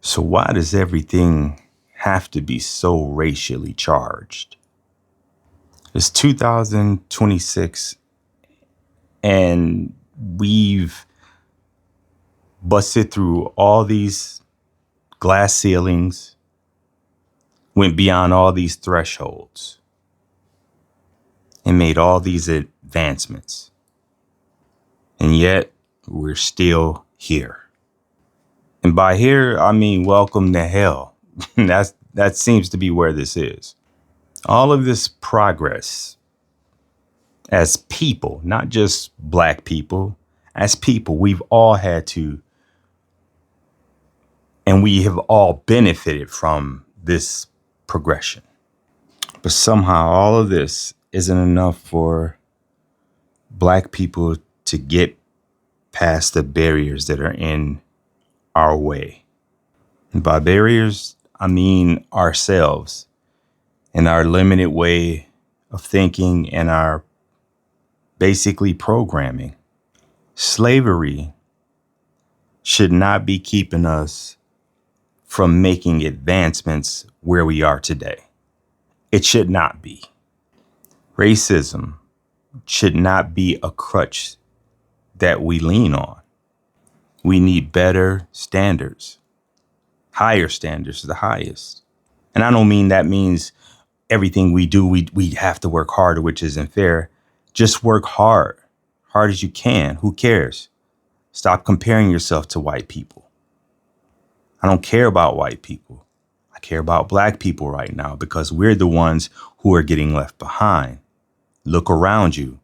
So why does everything have to be so racially charged? It's 2026 and we've busted through all these glass ceilings, went beyond all these thresholds, and made all these advancements. And yet we're still here. And by here, I mean welcome to hell. That seems to be where this is. All of this progress as people, not just black people, as people, we've all had to, and we have all benefited from this progression. But somehow all of this isn't enough for black people to get past the barriers that are in our way. And by barriers, I mean ourselves and our limited way of thinking and our basically programming. Slavery should not be keeping us from making advancements where we are today. It should not be. Racism should not be a crutch that we lean on. We need better standards, higher standards, the highest. And I don't mean that means everything we do, we have to work harder, which isn't fair. Just work hard as you can. Who cares? Stop comparing yourself to white people. I don't care about white people. I care about black people right now because we're the ones who are getting left behind. Look around you.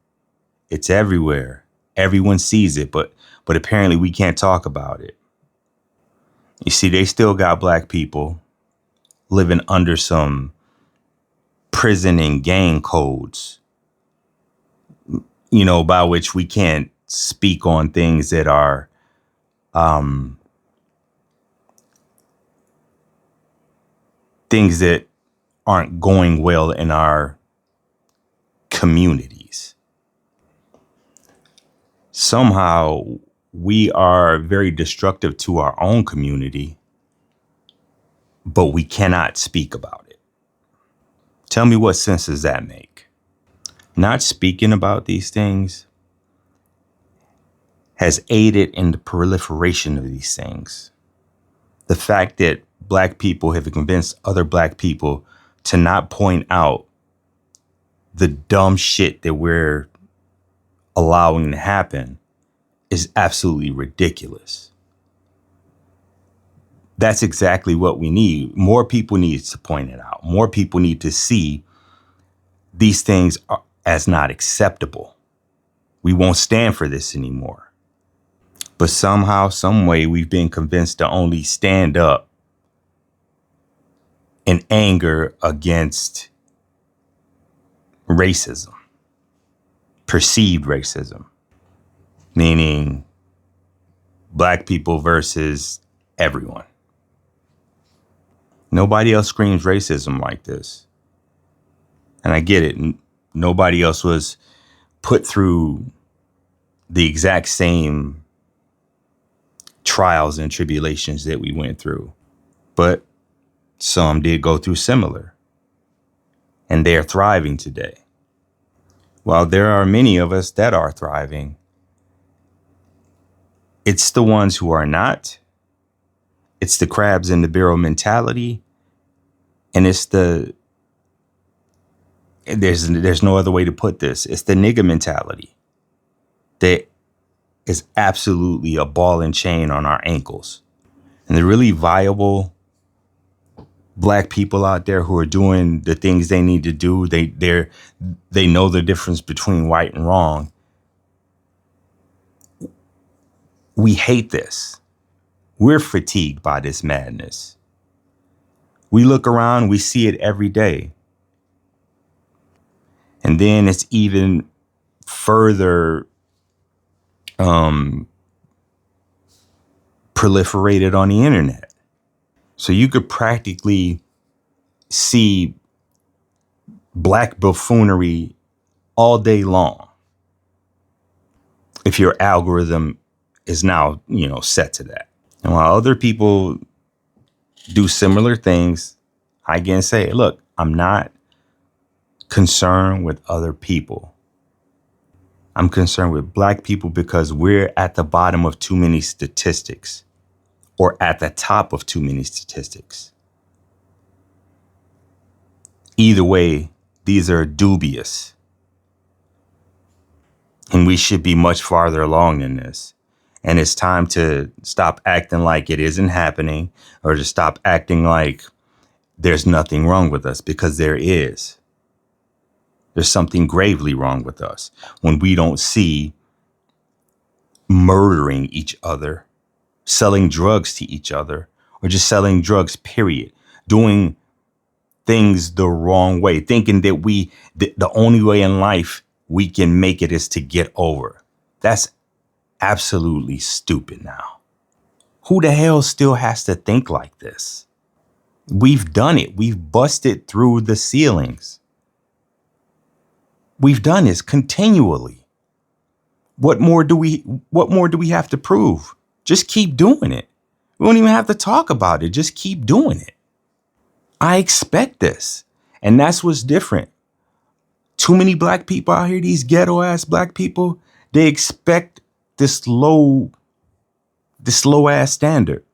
It's everywhere. Everyone sees it, but apparently we can't talk about it. You see, they still got black people living under some prison and gang codes, by which we can't speak on things that are things that aren't going well in our communities. Somehow we are very destructive to our own community, but we cannot speak about it. Tell me, what sense does that make? Not speaking about these things has aided in the proliferation of these things. The fact that black people have convinced other black people to not point out the dumb shit that we're allowing to happen is absolutely ridiculous. That's exactly what we need. More people need to point it out. More people need to see these things as not acceptable. We won't stand for this anymore. But somehow, some way, we've been convinced to only stand up in anger against racism, perceived racism, meaning black people versus everyone. Nobody else screams racism like this. And I get it. Nobody else was put through the exact same trials and tribulations that we went through. But some did go through similar. And they're thriving today. While there are many of us that are thriving, it's the ones who are not. It's the crabs in the barrel mentality. And it's there's no other way to put this. It's the nigga mentality that is absolutely a ball and chain on our ankles. And the really viable black people out there who are doing the things they need to do, they know the difference between right and wrong. We hate this. We're fatigued by this madness. We look around, we see it every day. And then it's even further proliferated on the internet. So you could practically see black buffoonery all day long if your algorithm is now, set to that. And while other people do similar things, I again say, look, I'm not concerned with other people. I'm concerned with black people because we're at the bottom of too many statistics, or at the top of too many statistics. Either way, these are dubious. And we should be much farther along than this. And it's time to stop acting like it isn't happening, or to stop acting like there's nothing wrong with us, because there is. There's something gravely wrong with us when we don't see murdering each other, selling drugs to each other, or just selling drugs, period. Doing things the wrong way, thinking that the only way in life we can make it is to get over. That's absolutely stupid now. Who the hell still has to think like this? We've done it. We've busted through the ceilings. We've done this continually. What more do we have to prove? Just keep doing it. We don't even have to talk about it. Just keep doing it. I expect this. And that's what's different. Too many black people out here, these ghetto ass black people, they expect this low ass standard.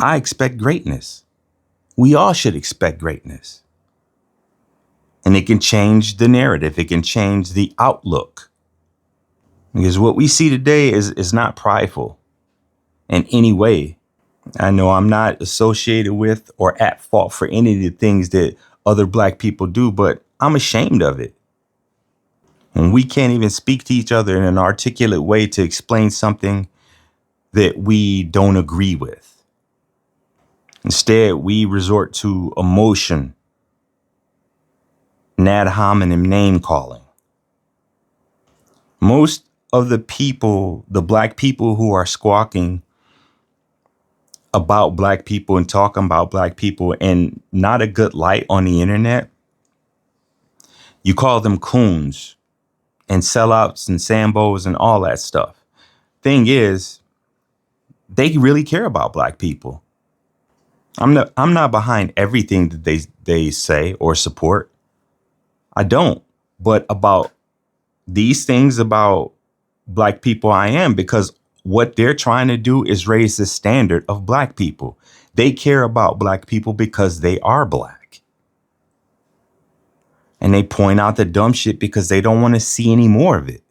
I expect greatness. We all should expect greatness. And it can change the narrative. It can change the outlook. Because what we see today is not prideful in any way. I know I'm not associated with or at fault for any of the things that other black people do, but I'm ashamed of it. And we can't even speak to each other in an articulate way to explain something that we don't agree with. Instead, we resort to emotion, ad hominem name calling. Most of the people, the black people who are squawking about black people and talking about black people in not a good light on the internet, you call them coons and sellouts and sambos and all that stuff. Thing is, they really care about black people. I'm not behind everything that they say or support. I don't. But about these things about black people, I am, because what they're trying to do is raise the standard of black people. They care about black people because they are black. And they point out the dumb shit because they don't want to see any more of it.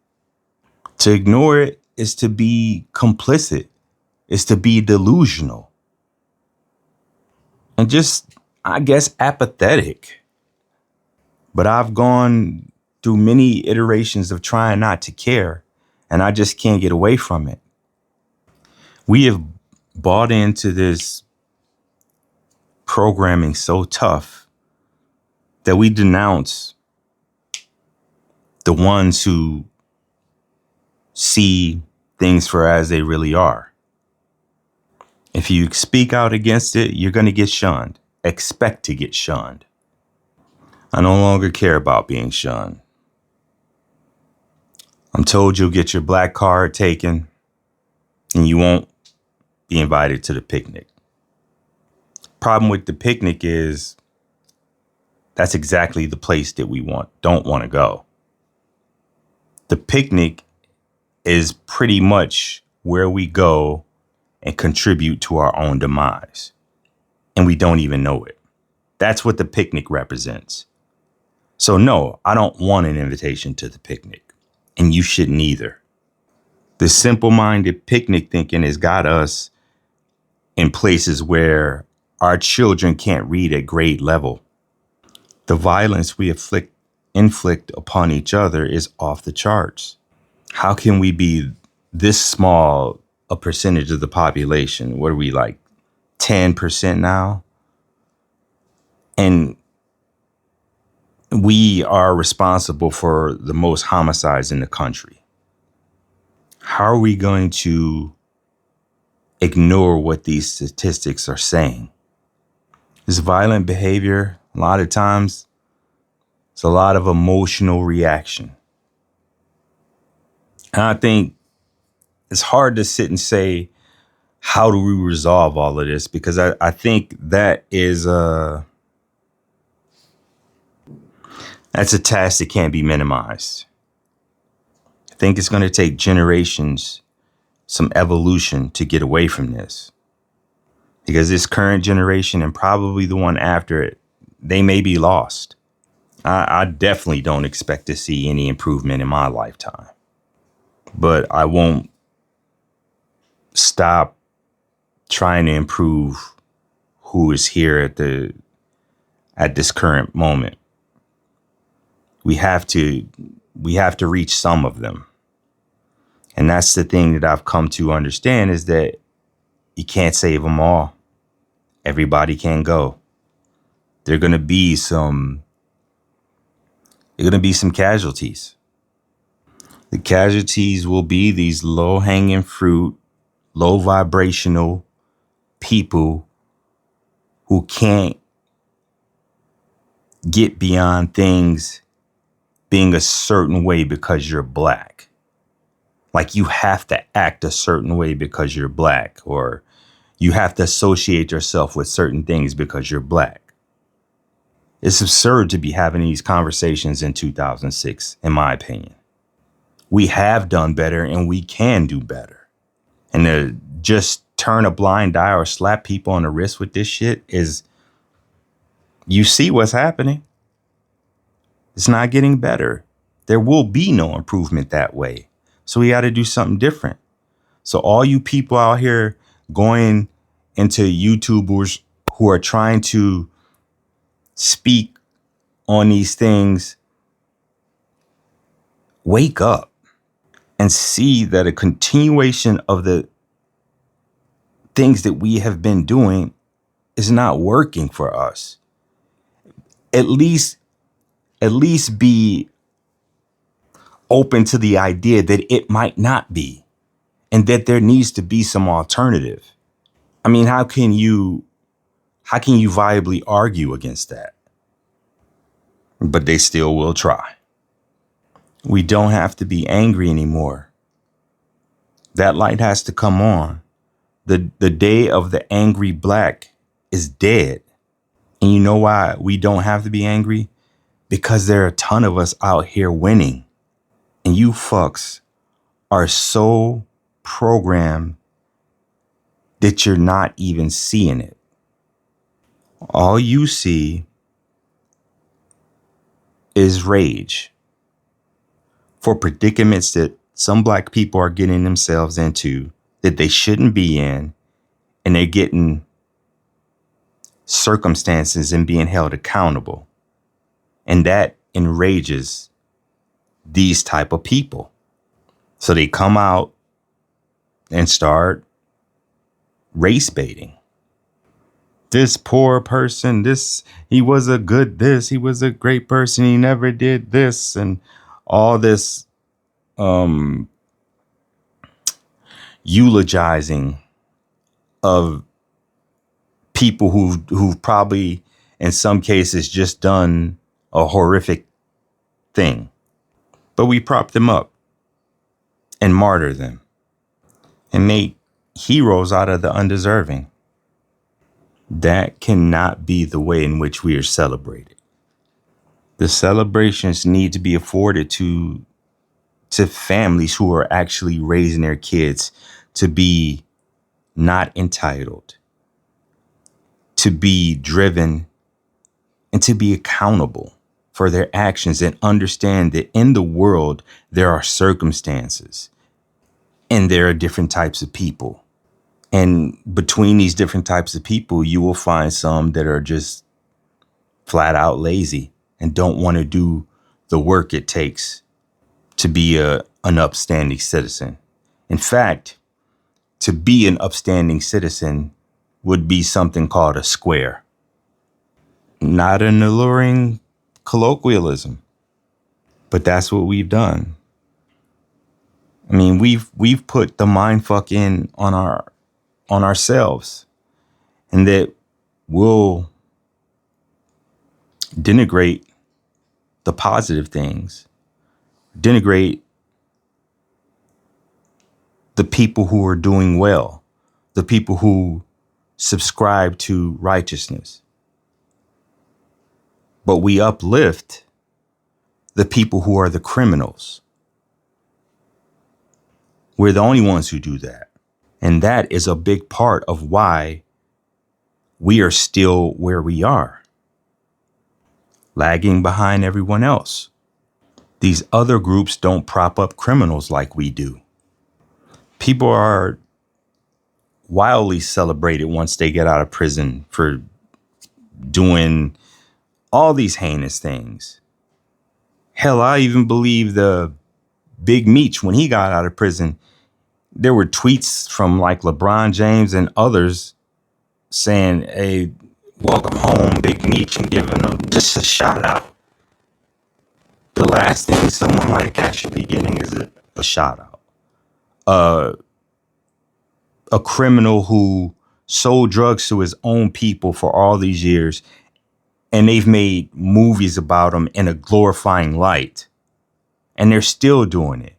To ignore it is to be complicit, is to be delusional. And just, I guess, apathetic. But I've gone through many iterations of trying not to care, and I just can't get away from it. We have bought into this programming so tough that we denounce the ones who see things for as they really are. If you speak out against it, you're going to get shunned. Expect to get shunned. I no longer care about being shunned. I'm told you'll get your black card taken and you won't be invited to the picnic. Problem with the picnic is that's exactly the place that we don't want to go. The picnic is pretty much where we go and contribute to our own demise. And we don't even know it. That's what the picnic represents. So no, I don't want an invitation to the picnic. And you shouldn't either. The simple-minded picnic thinking has got us in places where our children can't read at grade level. The violence we inflict upon each other is off the charts. How can we be this small a percentage of the population? What are we, like 10% now? And we are responsible for the most homicides in the country. How are we going to ignore what these statistics are saying? This violent behavior, a lot of times, it's a lot of emotional reaction. And I think it's hard to sit and say, how do we resolve all of this? Because I think that is that's a task that can't be minimized. I think it's going to take generations, some evolution to get away from this. Because this current generation and probably the one after it, they may be lost. I definitely don't expect to see any improvement in my lifetime. But I won't stop trying to improve who is here at this current moment. We have to reach some of them. And that's the thing that I've come to understand, is that you can't save them all. Everybody can go. There are going to be some casualties. The casualties will be these low hanging fruit, low vibrational people who can't get beyond things being a certain way because you're black. Like you have to act a certain way because you're black, or you have to associate yourself with certain things because you're black. It's absurd to be having these conversations in 2006, in my opinion. We have done better and we can do better. And to just turn a blind eye or slap people on the wrist with this shit is, you see what's happening. It's not getting better. There will be no improvement that way. So we got to do something different. So all you people out here going into YouTubers who are trying to speak on these things, wake up and see that a continuation of the things that we have been doing is not working for us. At least be open to the idea that it might not be, and that there needs to be some alternative. I mean, how can you viably argue against that? But they still will try. We don't have to be angry anymore. That light has to come on. The day of the angry black is dead. And you know why we don't have to be angry? Because there are a ton of us out here winning. And you fucks are so programmed that you're not even seeing it. All you see is rage for predicaments that some black people are getting themselves into that they shouldn't be in, and they're getting circumstances and being held accountable. And that enrages these type of people. So they come out and start race baiting. This poor person, he was a great person, he never did this, and all this eulogizing of people who've probably in some cases just done a horrific thing. But we prop them up and martyr them and make heroes out of the undeserving. That cannot be the way in which we are celebrated. The celebrations need to be afforded to families who are actually raising their kids to be not entitled, to be driven, and to be accountable for their actions, and understand that in the world there are circumstances and there are different types of people. And between these different types of people, you will find some that are just flat out lazy and don't want to do the work it takes to be an upstanding citizen. In fact, to be an upstanding citizen would be something called a square. Not an alluring colloquialism, but that's what we've done. I mean, we've put the mindfuck in on ourselves, and that we'll denigrate the positive things, denigrate the people who are doing well, the people who subscribe to righteousness, but we uplift the people who are the criminals. We're the only ones who do that. And that is a big part of why we are still where we are, lagging behind everyone else. These other groups don't prop up criminals like we do. People are wildly celebrated once they get out of prison for doing all these heinous things. Hell, I even believe the Big Meech, when he got out of prison, there were tweets from like LeBron James and others saying, hey, welcome home, Big Meech, and giving him just a shout out. The last thing someone like that should be getting is a shout out. A criminal who sold drugs to his own people for all these years, and they've made movies about him in a glorifying light, and they're still doing it.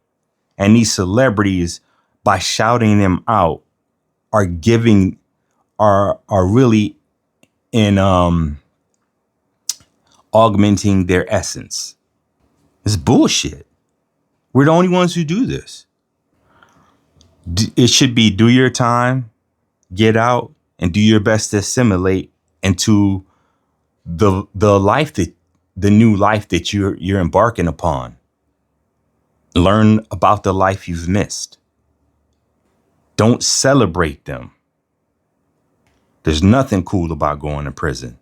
And these celebrities, by shouting them out, are really in augmenting their essence. It's bullshit. We're the only ones who do this. It should be do your time, get out, and do your best to assimilate into the life that the new life that you're embarking upon. Learn about the life you've missed. Don't celebrate them. There's nothing cool about going to prison.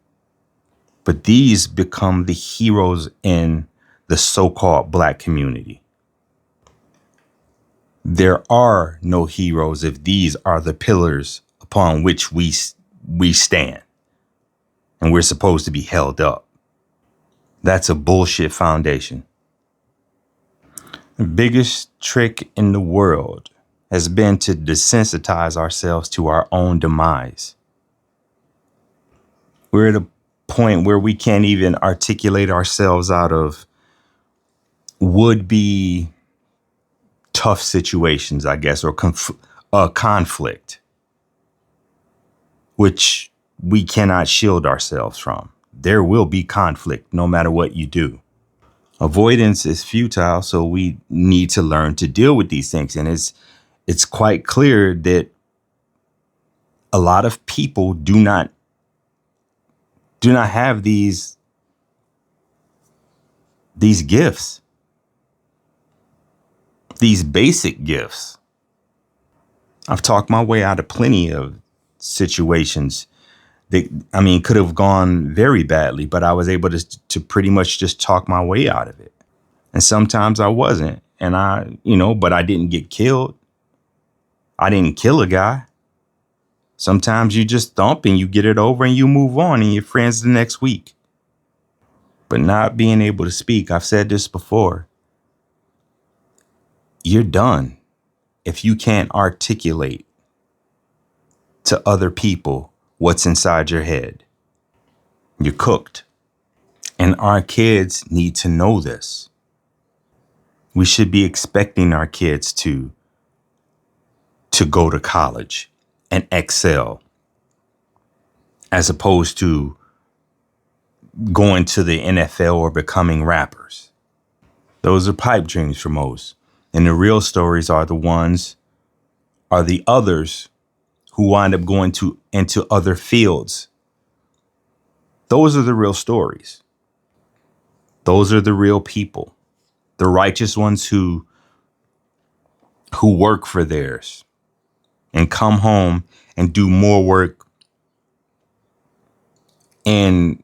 But these become the heroes in the so-called black community. There are no heroes if these are the pillars upon which we stand. And we're supposed to be held up. That's a bullshit foundation. The biggest trick in the world has been to desensitize ourselves to our own demise. We're at a point where we can't even articulate ourselves out of would-be tough situations, I guess, or conflict, which we cannot shield ourselves from. There will be conflict no matter what you do. Avoidance is futile, so we need to learn to deal with these things. And it's quite clear that a lot of people do not have these gifts, these basic gifts. I've talked my way out of plenty of situations that, could have gone very badly, but I was able to pretty much just talk my way out of it. And sometimes I wasn't. And but I didn't get killed. I didn't kill a guy. Sometimes you just thump and you get it over and you move on and you're friends the next week. But not being able to speak, I've said this before, you're done if you can't articulate to other people what's inside your head. You're cooked. And our kids need to know this. We should be expecting our kids to go to college and excel, as opposed to going to the NFL or becoming rappers. Those are pipe dreams for most. And the real stories are the others who wind up going into other fields. Those are the real stories. Those are the real people. The righteous ones who work for theirs and come home and do more work in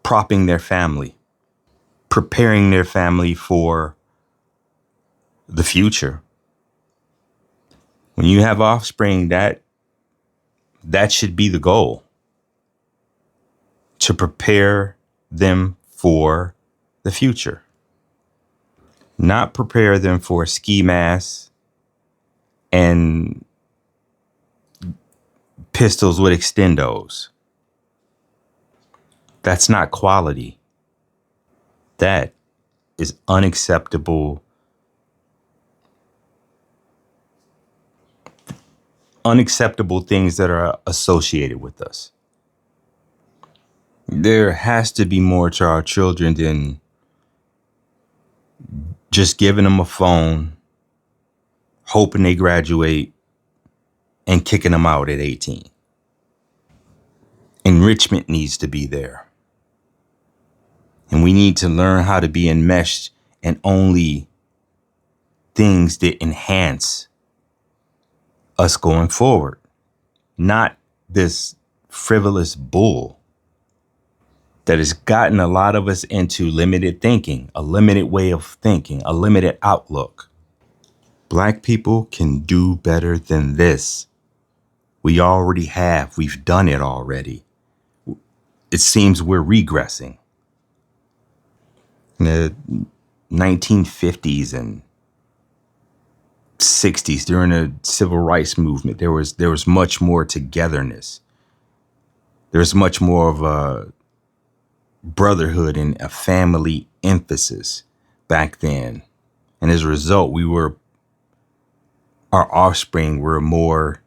propping their family, preparing their family for the future. When you have offspring, that should be the goal. To prepare them for the future. Not prepare them for ski masks and pistols with extendos. That's not quality. That is unacceptable. unacceptable things that are associated with us. There has to be more to our children than just giving them a phone, hoping they graduate, and kicking them out at 18. Enrichment needs to be there. And we need to learn how to be enmeshed in only things that enhance us going forward, not this frivolous bull that has gotten a lot of us into limited thinking, a limited way of thinking, a limited outlook. Black people can do better than this. We already have. We've done it already. It seems we're regressing. In the 1950s and 60s, during the civil rights movement, there was much more togetherness. There was much more of a brotherhood and a family emphasis back then. And as a result, our offspring were more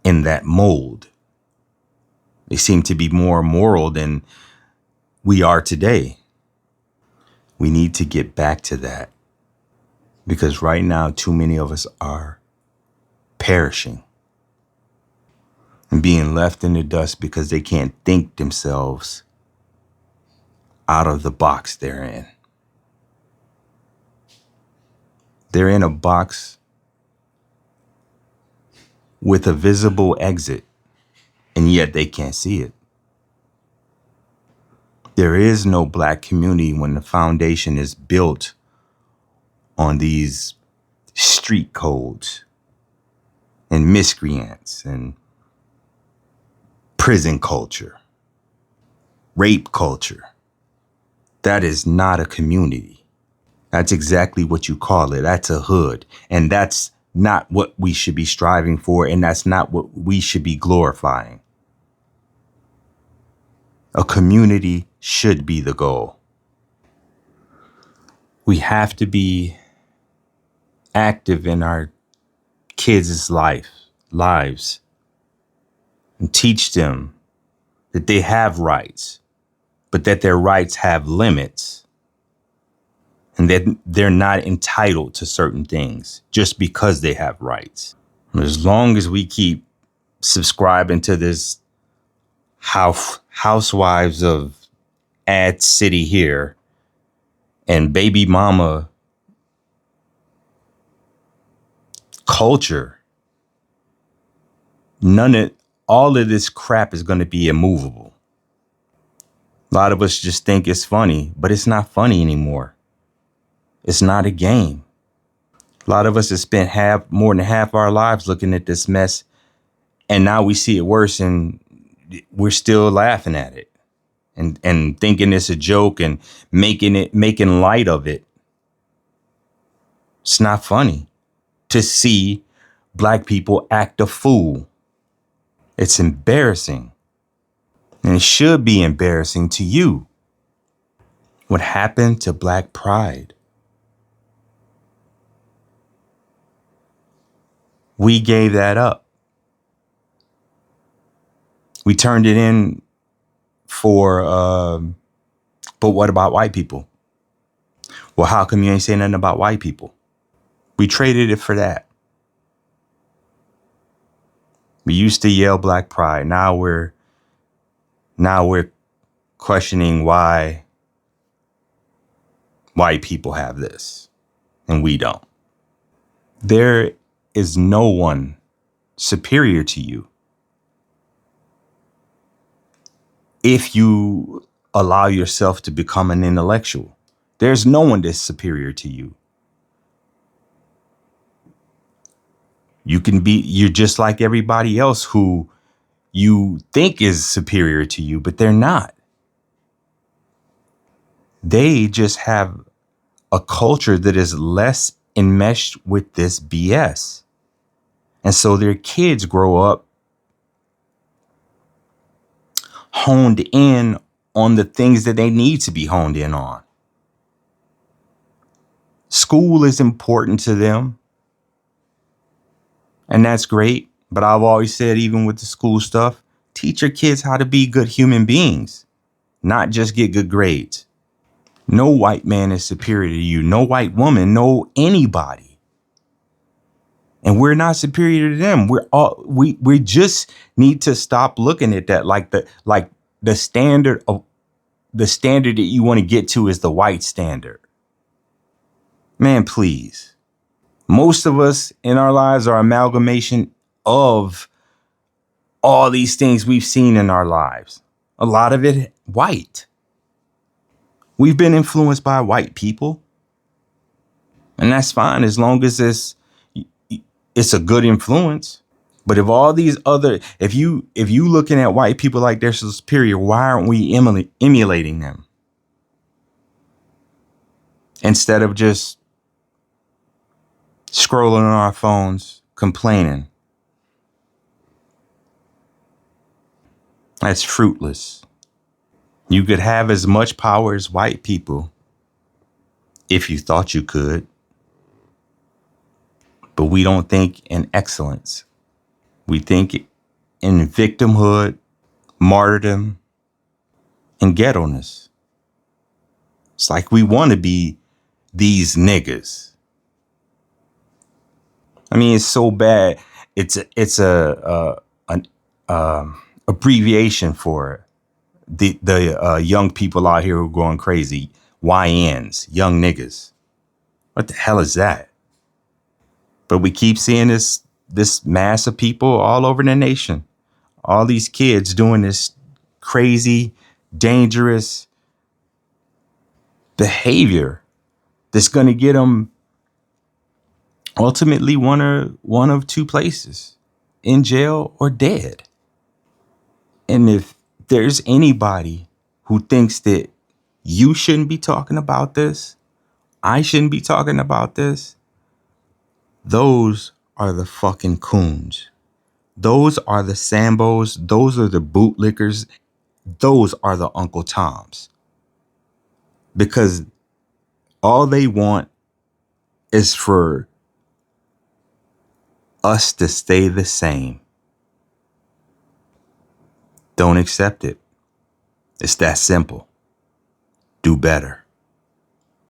in that mold. They seem to be more moral than we are today. We need to get back to that, because right now, too many of us are perishing and being left in the dust because they can't think themselves out of the box they're in. They're in a box with a visible exit, and yet they can't see it. There is no Black community when the foundation is built on these street codes and miscreants and prison culture, rape culture. That is not a community. That's exactly what you call it. That's a hood. And that's not what we should be striving for. And that's not what we should be glorifying. A community should be the goal. We have to be active in our kids' lives and teach them that they have rights, but that their rights have limits, and that they're not entitled to certain things just because they have rights. As long as we keep subscribing to this housewives of ad city here and baby mama culture, all of this crap is going to be immovable. A lot of us just think it's funny, but it's not funny anymore. It's not a game. A lot of us have spent more than half our lives looking at this mess, and now we see it worse, and we're still laughing at it and thinking it's a joke and making light of it. It's not funny to see Black people act a fool. It's embarrassing. And it should be embarrassing to you. What happened to Black pride? We gave that up. We turned it in for, but what about white people? Well, how come you ain't saying nothing about white people? We traded it for that. We used to yell Black pride. Now we're questioning why white people have this and we don't. There is no one superior to you if you allow yourself to become an intellectual. There's no one that's superior to you. You're just like everybody else who you think is superior to you, but they're not. They just have a culture that is less enmeshed with this BS. And so their kids grow up honed in on the things that they need to be honed in on. School is important to them. And that's great. But I've always said, even with the school stuff, teach your kids how to be good human beings, not just get good grades. No white man is superior to you. No white woman, no anybody. And we're not superior to them. We just need to stop looking at that like the standard that you want to get to is the white standard. Man, please. Most of us in our lives are amalgamation of all these things we've seen in our lives. A lot of it white. We've been influenced by white people. And that's fine as long as it's a good influence. But if all these other, if you looking at white people like they're superior, why aren't we emulating them? Instead of just scrolling on our phones, complaining. That's fruitless. You could have as much power as white people if you thought you could. But we don't think in excellence. We think in victimhood, martyrdom, and ghetto-ness. It's like we want to be these niggas. I mean, it's so bad. It's an abbreviation for the young people out here who are going crazy. YNs, young niggas. What the hell is that? But we keep seeing this mass of people all over the nation. All these kids doing this crazy, dangerous behavior that's going to get them ultimately one of two places, in jail or dead. And if there's anybody who thinks that you shouldn't be talking about this, I shouldn't be talking about this, those are the fucking coons. Those are the Sambos. Those are the bootlickers. Those are the Uncle Toms. Because all they want is for us to stay the same. Don't accept it. It's that simple. Do better.